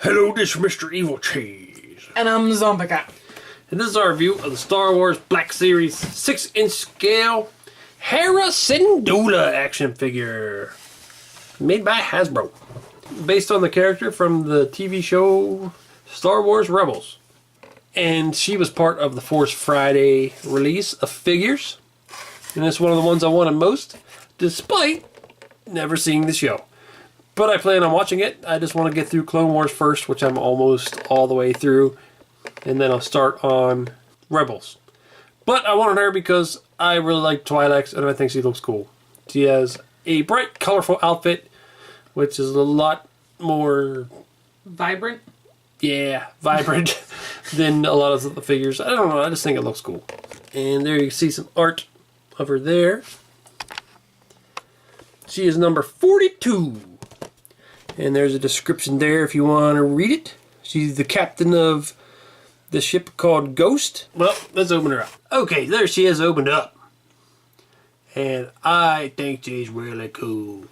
Hello, this is Mr. Evilcheese. And I'm Zombie Cat. And this is our review of the Star Wars Black Series 6-inch scale Hera Syndulla action figure. Made by Hasbro. Based on the character from the TV show Star Wars Rebels. And she was part of the Force Friday release of figures. And it's one of the ones I wanted most, despite never seeing the show. But I plan on watching it. I just want to get through Clone Wars first, which I'm almost all the way through. And then I'll start on Rebels. But I wanted her because I really like twi'leks and I think she looks cool. She has a bright, colorful outfit, which is a lot more... Vibrant? Yeah, vibrant than a lot of the figures. I don't know, I just think it looks cool. And there you can see some art of her there. She is number 42. And there's a description there if you want to read it. She's the captain of the ship called Ghost. Well, let's open her up. Okay, there she is opened up. And I think she's really cool.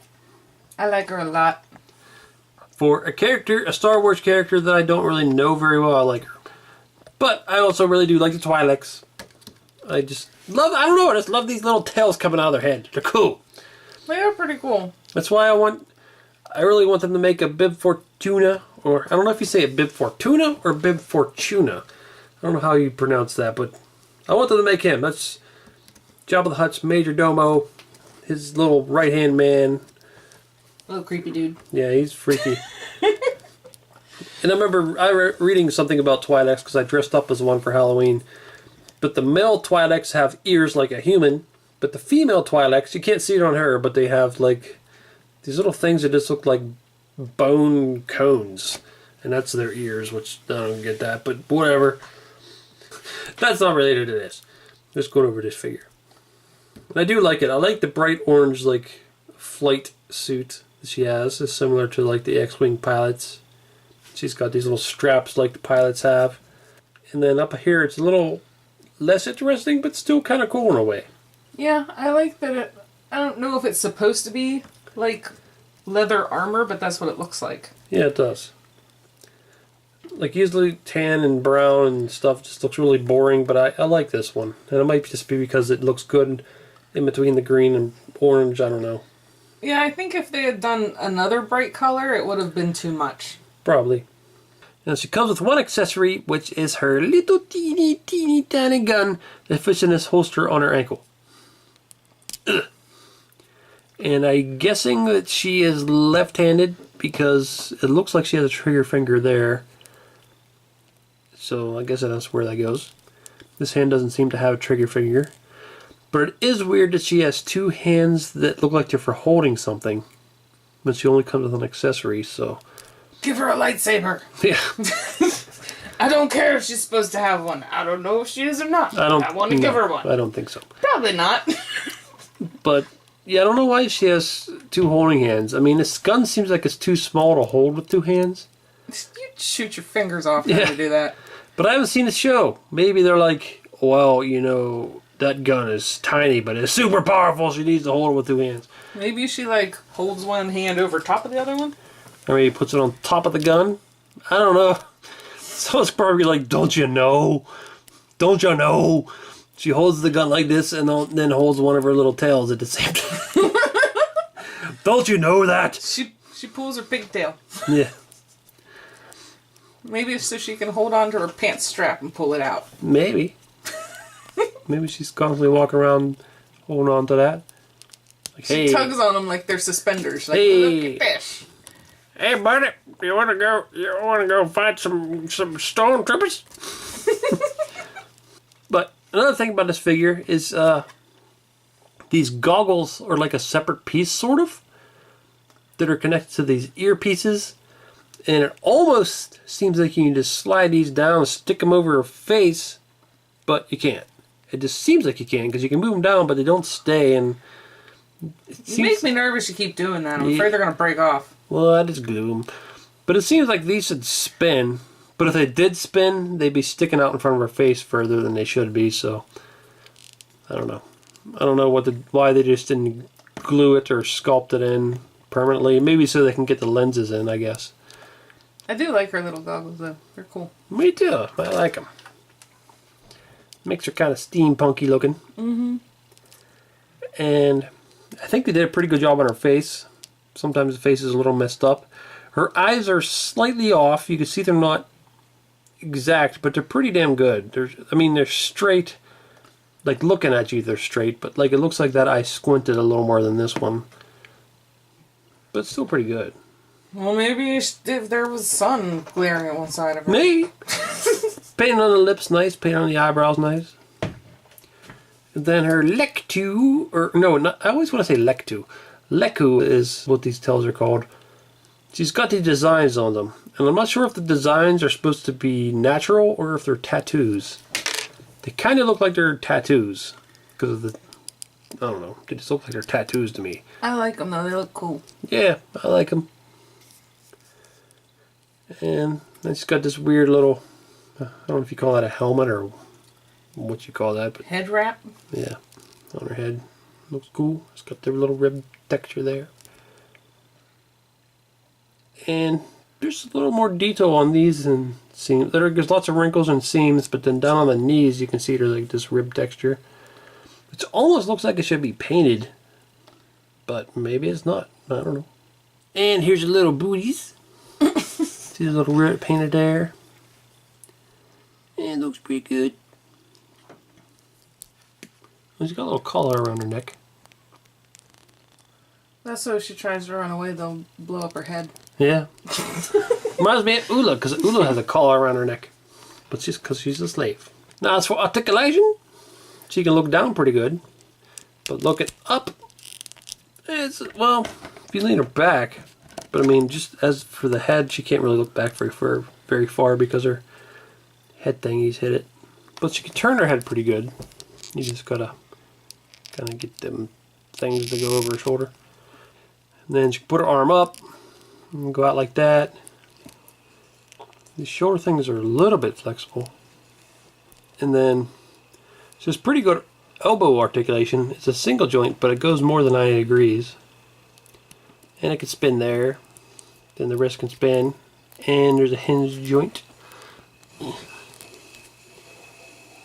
I like her a lot. For a character, a Star Wars character that I don't really know very well, I like her. But I also really do like the twi'leks. I just love, I don't know, I just love these little tails coming out of their head. They're cool. They are pretty cool. That's why I really want them to make a Bib Fortuna, or I don't know if you say a Bib Fortuna or Bib Fortuna. I don't know how you pronounce that, but I want them to make him. That's Jabba the Hutt's Major Domo, his little right-hand man. Little creepy dude. Yeah, he's freaky. And I remember reading something about twi'leks because I dressed up as one for Halloween. But the male twi'leks have ears like a human, but the female twi'leks, you can't see it on her, but they have like these little things that just look like bone cones. And that's their ears, which I don't get that, but whatever. That's not related to this. Let's go over this figure. And I do like it. I like the bright orange like flight suit that she has. It's similar to like the X-Wing pilots. She's got these little straps like the pilots have. And then up here it's a little less interesting, but still kind of cool in a way. Yeah, I like that I don't know if it's supposed to be like leather armor, but that's what it looks like. Yeah, it does. Like usually tan and brown and stuff just looks really boring, but I like this one. And it might just be because it looks good in between the green and orange, I don't know. Yeah, I think if they had done another bright color, it would have been too much. Probably. And she comes with one accessory, which is her little teeny tiny gun that fits in this holster on her ankle. Ugh. And I'm guessing that she is left-handed because it looks like she has a trigger finger there. So I guess that's where that goes. This hand doesn't seem to have a trigger finger. But it is weird that she has two hands that look like they're for holding something. But she only comes with an accessory, so... Give her a lightsaber! Yeah. I don't care if she's supposed to have one. I don't know if she is or not. I want to give her one. I don't think so. Probably not. But, yeah, I don't know why she has two holding hands. I mean, this gun seems like it's too small to hold with two hands. You'd shoot your fingers off trying to do that. But I haven't seen the show. Maybe they're like, well, you know... That gun is tiny, but it's super powerful. She needs to hold it with two hands. Maybe she, like, holds one hand over top of the other one? Or maybe puts it on top of the gun? I don't know. Someone's probably like, don't you know? Don't you know? She holds the gun like this and then holds one of her little tails at the same time. Don't you know that? She pulls her pigtail. Yeah. Maybe so she can hold on to her pants strap and pull it out. Maybe. Maybe she's constantly walking around holding on to that. Like, she tugs on them like they're suspenders. Like, hey, look at this. Hey, buddy, you want to go fight some stormtroopers? But another thing about this figure is these goggles are like a separate piece, sort of, that are connected to these earpieces. And it almost seems like you can just slide these down, stick them over her face, but you can't. It just seems like you can, because you can move them down, but they don't stay. And it makes me nervous to keep doing that. I'm afraid they're going to break off. Well, I just glue them. But it seems like these should spin. But if they did spin, they'd be sticking out in front of her face further than they should be. So, I don't know. I don't know why they just didn't glue it or sculpt it in permanently. Maybe so they can get the lenses in, I guess. I do like her little goggles though. They're cool. Me too. I like them. Makes her kind of steampunky looking. Mm-hmm. And I think they did a pretty good job on her face. Sometimes the face is a little messed up. Her eyes are slightly off. You can see they're not exact, but they're pretty damn good. They're straight. Like looking at you, they're straight, but like it looks like that eye squinted a little more than this one. But it's still pretty good. Well, maybe if there was sun glaring at one side of her. Me? Paint on the lips nice, paint on the eyebrows nice. And then her lectu, or no, I always want to say lectu. Leku is what these tails are called. She's got these designs on them. And I'm not sure if the designs are supposed to be natural or if they're tattoos. They kind of look like they're tattoos. Because of the, I don't know, they just look like they're tattoos to me. I like them though, they look cool. Yeah, I like them. And then she's got this weird little, I don't know if you call that a helmet or what you call that. But head wrap? Yeah, on her head. Looks cool. It's got their little rib texture there. And there's a little more detail on these and seams. There's lots of wrinkles and seams, but then down on the knees you can see there's like this rib texture. It almost looks like it should be painted, but maybe it's not. I don't know. And here's your little booties. See the little rib painted there? And it looks pretty good. She's got a little collar around her neck. That's so if she tries to run away, they'll blow up her head. Yeah. Reminds me of Ula, because Ula has a collar around her neck. But just because she's a slave. Now as for articulation, she can look down pretty good. But looking up, it's, well, if you lean her back. But I mean, just as for the head, she can't really look back very far because her head thingies hit it. But she can turn her head pretty good. You just gotta kind of get them things to go over her shoulder. And then she can put her arm up and go out like that. The shoulder things are a little bit flexible. And then, so it's pretty good elbow articulation. It's a single joint, but it goes more than 90 degrees. And it can spin there. Then the wrist can spin. And there's a hinge joint.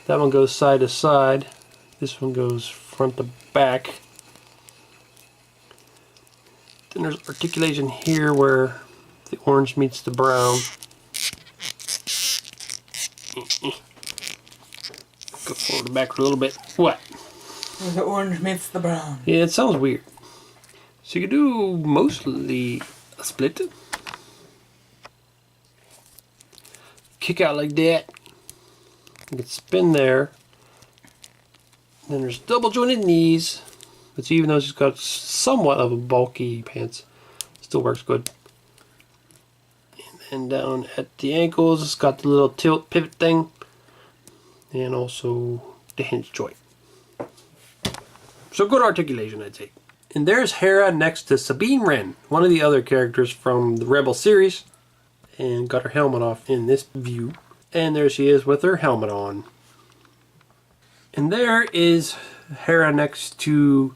That one goes side to side. This one goes front to back. Then there's articulation here where the orange meets the brown. Go forward and back a little bit. What? The orange meets the brown. Yeah, it sounds weird. So you can do mostly a split. Kick out like that. You can spin there. Then there's double jointed knees. But even though she's got somewhat of a bulky pants, it still works good. And then down at the ankles, it's got the little tilt pivot thing. And also the hinge joint. So good articulation, I'd say. And there's Hera next to Sabine Wren, one of the other characters from the Rebel series. And got her helmet off in this view. And there she is with her helmet on. And there is Hera next to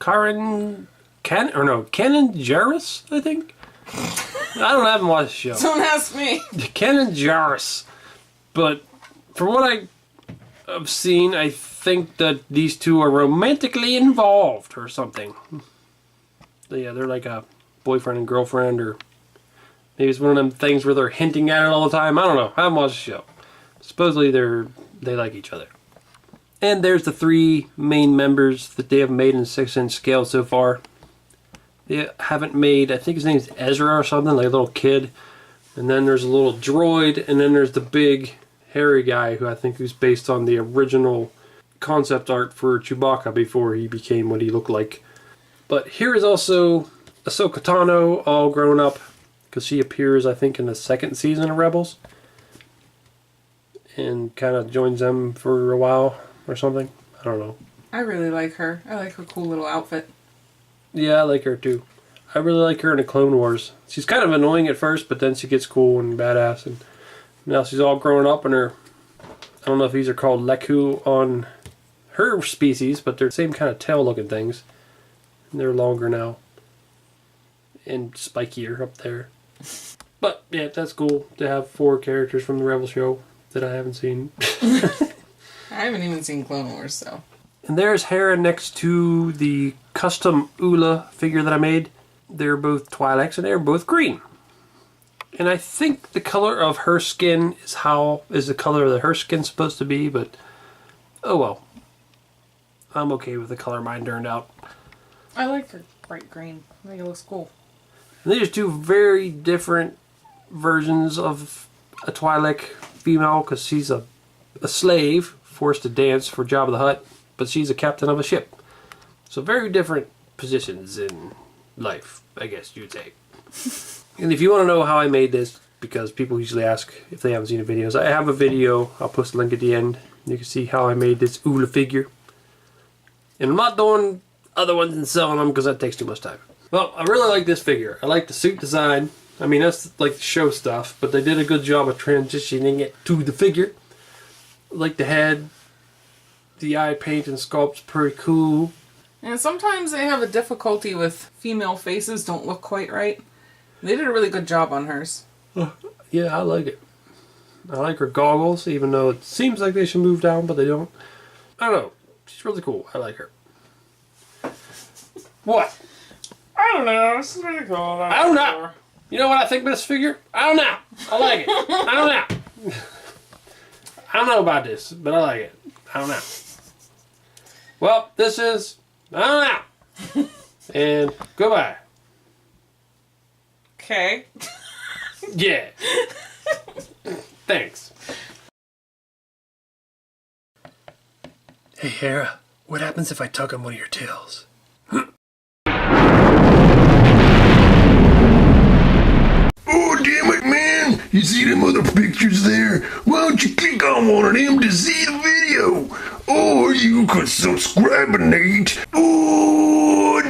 Canon Jarrus, I think. I haven't watched the show. Don't ask me. Canon Jarrus. But from what I have seen, I think that these two are romantically involved or something. Yeah, they're like a boyfriend and girlfriend, or maybe it's one of them things where they're hinting at it all the time. I don't know. I haven't watched the show. Supposedly they like each other. And there's the three main members that they have made in 6-inch scale so far. They haven't made, I think his name's Ezra or something, like a little kid. And then there's a little droid, and then there's the big hairy guy who I think was based on the original concept art for Chewbacca before he became what he looked like. But here is also Ahsoka Tano, all grown up, because she appears, I think, in the second season of Rebels. And kind of joins them for a while or something. I don't know. I really like her. I like her cool little outfit. Yeah, I like her too. I really like her in the Clone Wars. She's kind of annoying at first, but then she gets cool and badass. And now she's all grown up, and I don't know if these are called Leku on her species, but they're the same kind of tail looking things. And they're longer now. And spikier up there. But yeah, that's cool to have 4 characters from the Rebel show that I haven't seen. I haven't even seen Clone Wars, so. And there's Hera next to the custom Ula figure that I made. They're both twi'leks and they're both green. And I think the color of her skin is the color that her skin's supposed to be, but oh well. I'm okay with the color mine turned out. I like her bright green. I think it looks cool. And there's 2 very different versions of a twi'lek female, because she's a slave forced to dance for Jabba the Hutt, but she's a captain of a ship. So very different positions in life, I guess you'd say. And if you want to know how I made this, because people usually ask if they haven't seen the videos, I have a video. I'll post a link at the end. You can see how I made this Ula figure. And I'm not doing other ones and selling them because that takes too much time. Well, I really like this figure. I like the suit design. I mean, that's like the show stuff, but they did a good job of transitioning it to the figure. I like the head. The eye paint and sculpt's pretty cool. And sometimes they have a difficulty with female faces don't look quite right. They did a really good job on hers. Yeah, I like it. I like her goggles, even though it seems like they should move down, but they don't. I don't know. She's really cool. I like her. What? I don't know. It's pretty cool. I don't know. You know what I think about this figure? I don't know. I like it. I don't know. I don't know about this, but I like it. I don't know. Well, this is I don't know. And goodbye. Okay. Yeah. Thanks. Hey, Hera. What happens if I tug on one of your tails? Oh, damn it, man! You see them other pictures there? Why don't you click on one of them to see the video? Or you could subscribe, Nate. Oh,